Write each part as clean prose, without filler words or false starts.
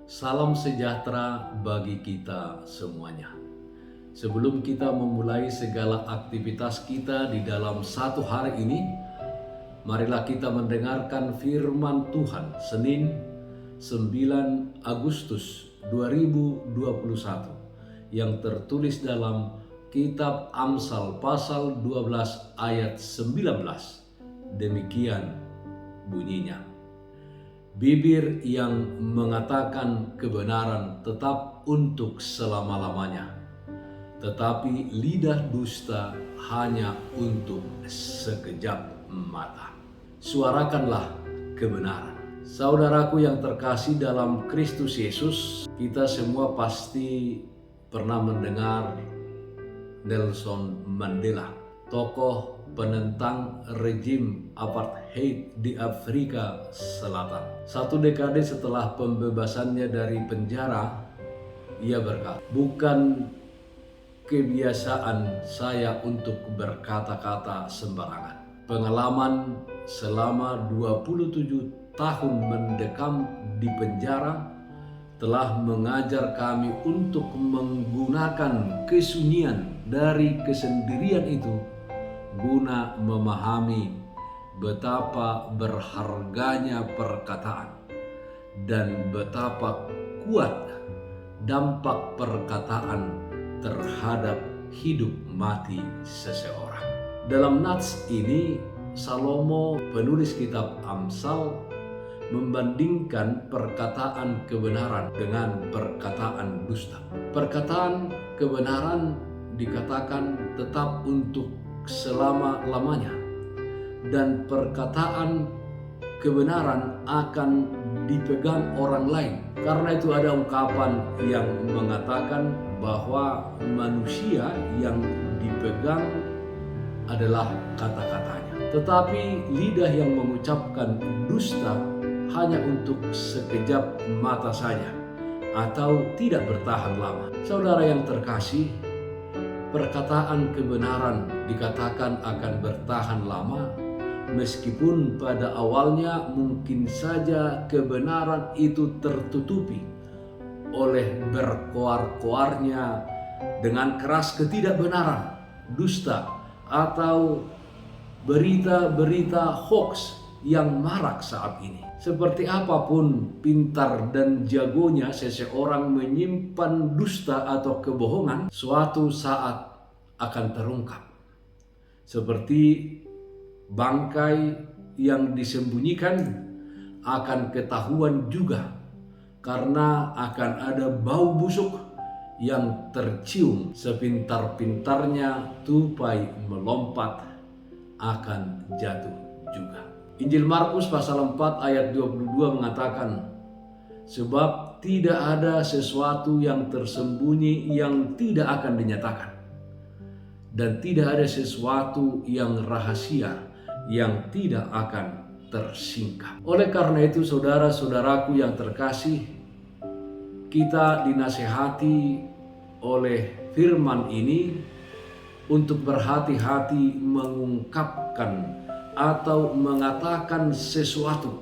Salam sejahtera bagi kita semuanya. Sebelum kita memulai segala aktivitas kita di dalam satu hari ini, marilah kita mendengarkan firman Tuhan Senin 9 Agustus 2021 yang tertulis dalam kitab Amsal pasal 12 ayat 19. Demikian bunyinya. Bibir yang mengatakan kebenaran tetap untuk selama-lamanya, tetapi lidah dusta hanya untuk sekejap mata. Suarakanlah kebenaran. Saudaraku yang terkasih dalam Kristus Yesus, kita semua pasti pernah mendengar Nelson Mandela, tokoh penentang rejim apartheid di Afrika Selatan. Satu dekade setelah pembebasannya dari penjara, ia berkata, "Bukan kebiasaan saya untuk berkata-kata sembarangan. Pengalaman selama 27 tahun mendekam di penjara telah mengajar kami untuk menggunakan kesunyian dari kesendirian itu guna memahami betapa berharganya perkataan dan betapa kuat dampak perkataan terhadap hidup mati seseorang." Dalam nats ini, Salomo, penulis kitab Amsal, membandingkan perkataan kebenaran dengan perkataan dusta. Perkataan kebenaran dikatakan tetap untuk selama-lamanya, dan perkataan kebenaran akan dipegang orang lain. Karena itu ada ungkapan yang mengatakan bahwa manusia yang dipegang adalah kata-katanya, tetapi lidah yang mengucapkan dusta hanya untuk sekejap mata saja atau tidak bertahan lama. Saudara yang terkasih, perkataan kebenaran dikatakan akan bertahan lama, meskipun pada awalnya mungkin saja kebenaran itu tertutupi oleh berkoar-koarnya dengan keras ketidakbenaran, dusta, atau berita-berita hoax yang marak saat ini. Seperti apapun pintar dan jagonya seseorang menyimpan dusta atau kebohongan, suatu saat akan terungkap. Seperti bangkai yang disembunyikan akan ketahuan juga, karena akan ada bau busuk yang tercium. Sepintar-pintarnya tupai melompat akan jatuh juga. Injil Markus pasal 4 ayat 22 mengatakan, "Sebab tidak ada sesuatu yang tersembunyi yang tidak akan dinyatakan, dan tidak ada sesuatu yang rahasia yang tidak akan tersingkap." Oleh karena itu, saudara-saudaraku yang terkasih, kita dinasihati oleh firman ini untuk berhati-hati mengungkapkan atau mengatakan sesuatu,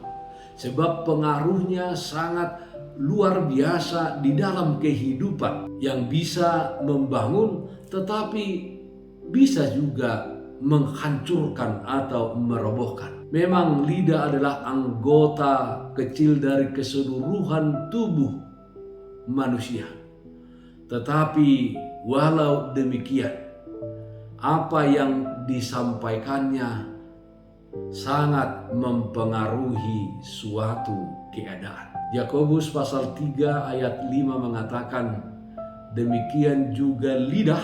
sebab pengaruhnya sangat luar biasa di dalam kehidupan, yang bisa membangun tetapi bisa juga menghancurkan atau merobohkan. Memang lidah adalah anggota kecil dari keseluruhan tubuh manusia, tetapi walau demikian, apa yang disampaikannya sangat mempengaruhi suatu keadaan. Yakobus pasal 3 ayat 5 mengatakan, "Demikian juga lidah,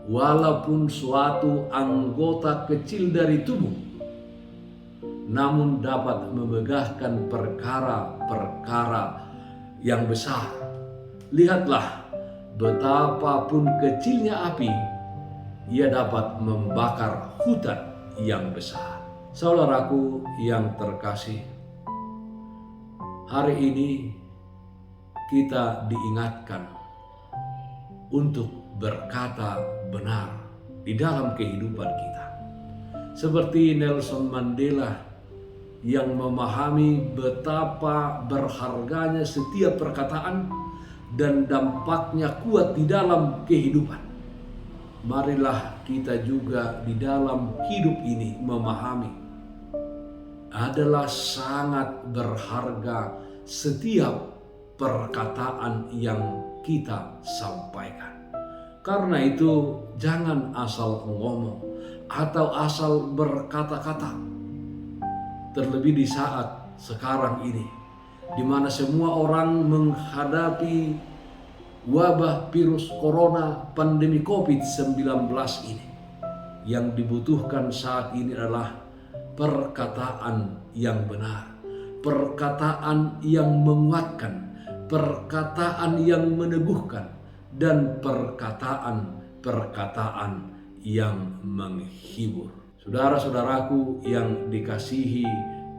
walaupun suatu anggota kecil dari tubuh, namun dapat memegahkan perkara-perkara yang besar. Lihatlah, betapapun kecilnya api, ia dapat membakar hutan yang besar." Saudaraku yang terkasih, hari ini kita diingatkan untuk berkata benar di dalam kehidupan kita. Seperti Nelson Mandela yang memahami betapa berharganya setiap perkataan dan dampaknya kuat di dalam kehidupan. Marilah kita juga di dalam hidup ini memahami adalah sangat berharga setiap perkataan yang kita sampaikan. Karena itu jangan asal ngomong atau asal berkata-kata. Terlebih di saat sekarang ini, di mana semua orang menghadapi wabah virus corona pandemi COVID-19 ini. Yang dibutuhkan saat ini adalah perkataan yang benar, perkataan yang menguatkan, perkataan yang meneguhkan, dan perkataan yang menghibur. Saudara-saudaraku yang dikasihi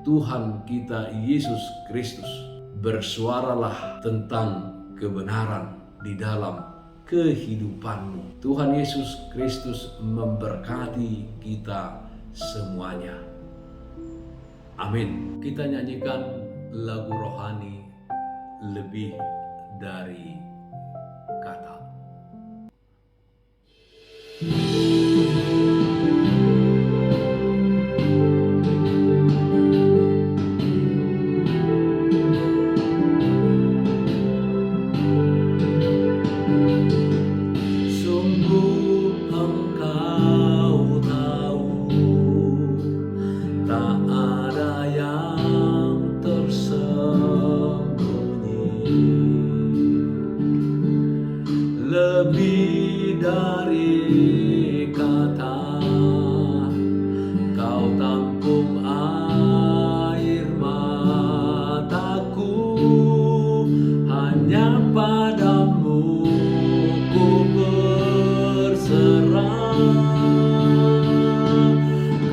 Tuhan kita Yesus Kristus, bersuaralah tentang kebenaran di dalam kehidupanmu. Tuhan Yesus Kristus memberkati kita semuanya. Amin. Kita nyanyikan lagu rohani lebih dari kata. Lebih dari kata, Kau tampung air mataku, hanya padamu ku berserah.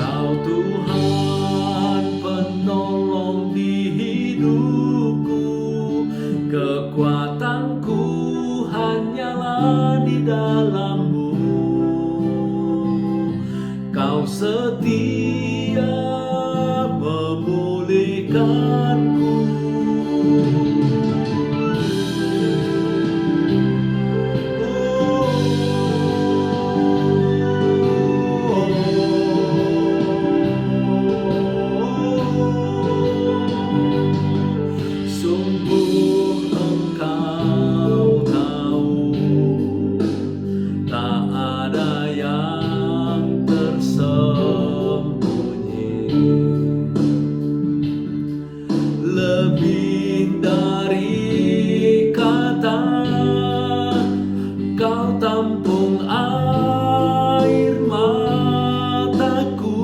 Kau Tuhan penolong di hidupku, kekuatanku hanyalah di dalam-Mu. Kau setia memulihkanku. Sungguh Engkau tahu, tak ada yang tersembunyi. Lebih dari kata, Kau tampung air mataku,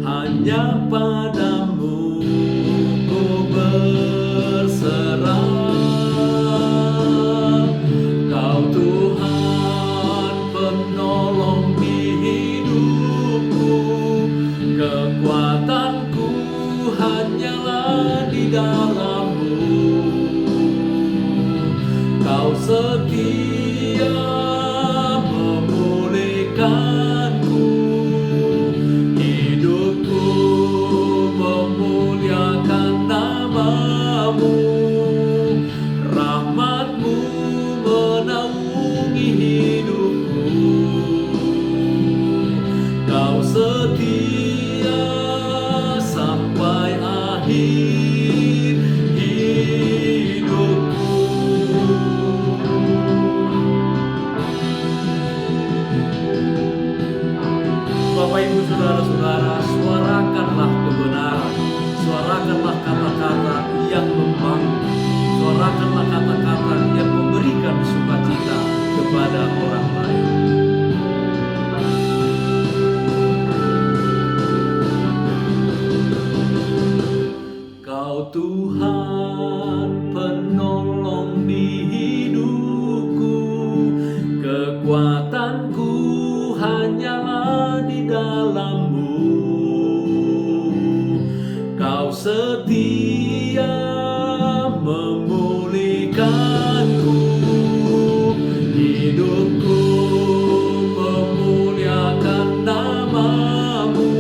hanya padamu ku berserah. Kau Tuhan penolong di hidupku, kekuatanku hanyalah di dalam-Mu. Kau setia memulihkanku, hidupku memuliakan nama-Mu. Rahmat-Mu menaungi hidupku. Kau setia sampai akhir hidupku. Bapak Ibu Saudara-saudara, suarakanlah kebenaran, suarakanlah kata-kata yang membangun, suarakanlah kata-kata yang memberikan sukacita kepada orang lain. Kau Tuhan penolong di hidupku, kekuatanku hanyalah di dalam-Mu. Kau setia memulihkanku, hidupku memuliakan nama-Mu.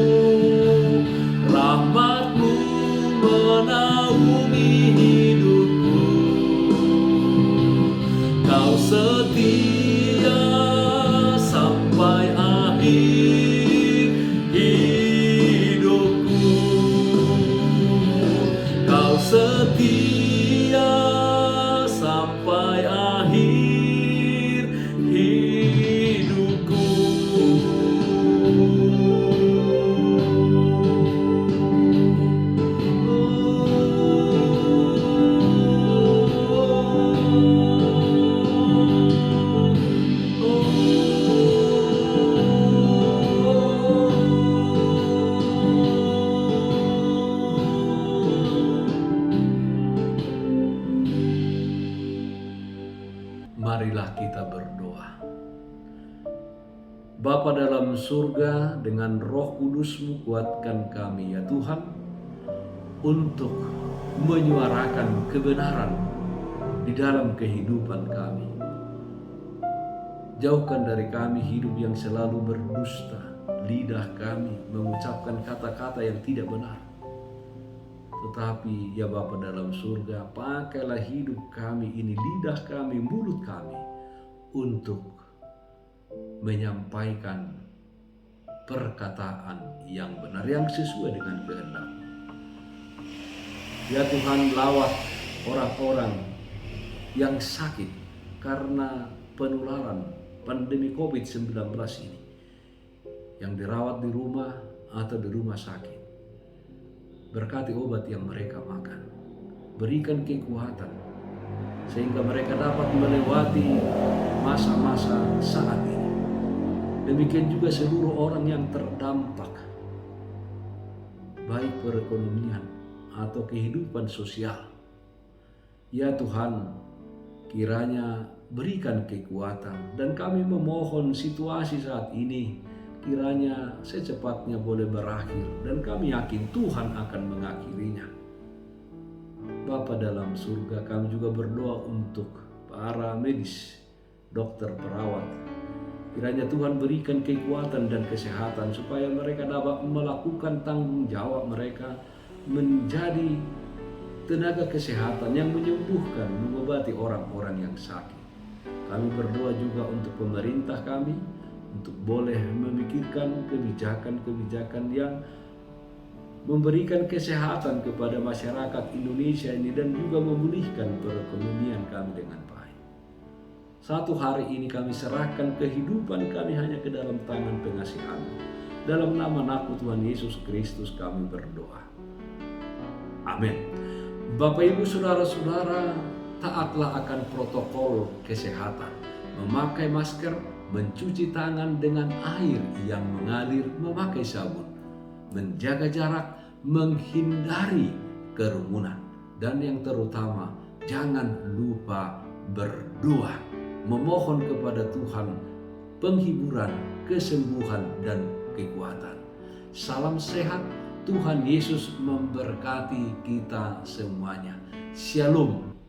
Rahmat Bapa dalam surga, dengan Roh Kudus-Mu kuatkan kami ya Tuhan, untuk menyuarakan kebenaran di dalam kehidupan kami. Jauhkan dari kami hidup yang selalu berdusta, lidah kami mengucapkan kata-kata yang tidak benar. Tetapi ya Bapa dalam surga, pakailah hidup kami ini, lidah kami, mulut kami, untuk menyampaikan perkataan yang benar, yang sesuai dengan kehendak. Ya Tuhan, lawat orang-orang yang sakit karena penularan pandemi COVID-19 ini, yang dirawat di rumah atau di rumah sakit. Berkati obat yang mereka makan, berikan kekuatan sehingga mereka dapat melewati masa-masa saat ini. Demikian juga seluruh orang yang terdampak, baik perekonomian atau kehidupan sosial. Ya Tuhan, kiranya berikan kekuatan, dan kami memohon situasi saat ini kiranya secepatnya boleh berakhir, dan kami yakin Tuhan akan mengakhirinya. Bapa dalam surga, kami juga berdoa untuk para medis, dokter, perawat. Kiranya Tuhan berikan kekuatan dan kesehatan supaya mereka dapat melakukan tanggung jawab mereka menjadi tenaga kesehatan yang menyembuhkan, mengobati orang-orang yang sakit. Kami berdoa juga untuk pemerintah kami, untuk boleh memikirkan kebijakan-kebijakan yang memberikan kesehatan kepada masyarakat Indonesia ini, dan juga memulihkan perekonomian kami dengan baik. Satu hari ini kami serahkan kehidupan kami hanya ke dalam tangan pengasihan-Mu. Dalam nama Anakmu Tuhan Yesus Kristus kami berdoa. Amin. Bapak Ibu Saudara-saudara, taatlah akan protokol kesehatan. Memakai masker, mencuci tangan dengan air yang mengalir, memakai sabun, menjaga jarak, menghindari kerumunan, dan yang terutama jangan lupa berdoa, memohon kepada Tuhan penghiburan, kesembuhan, dan kekuatan. Salam sehat, Tuhan Yesus memberkati kita semuanya. Shalom.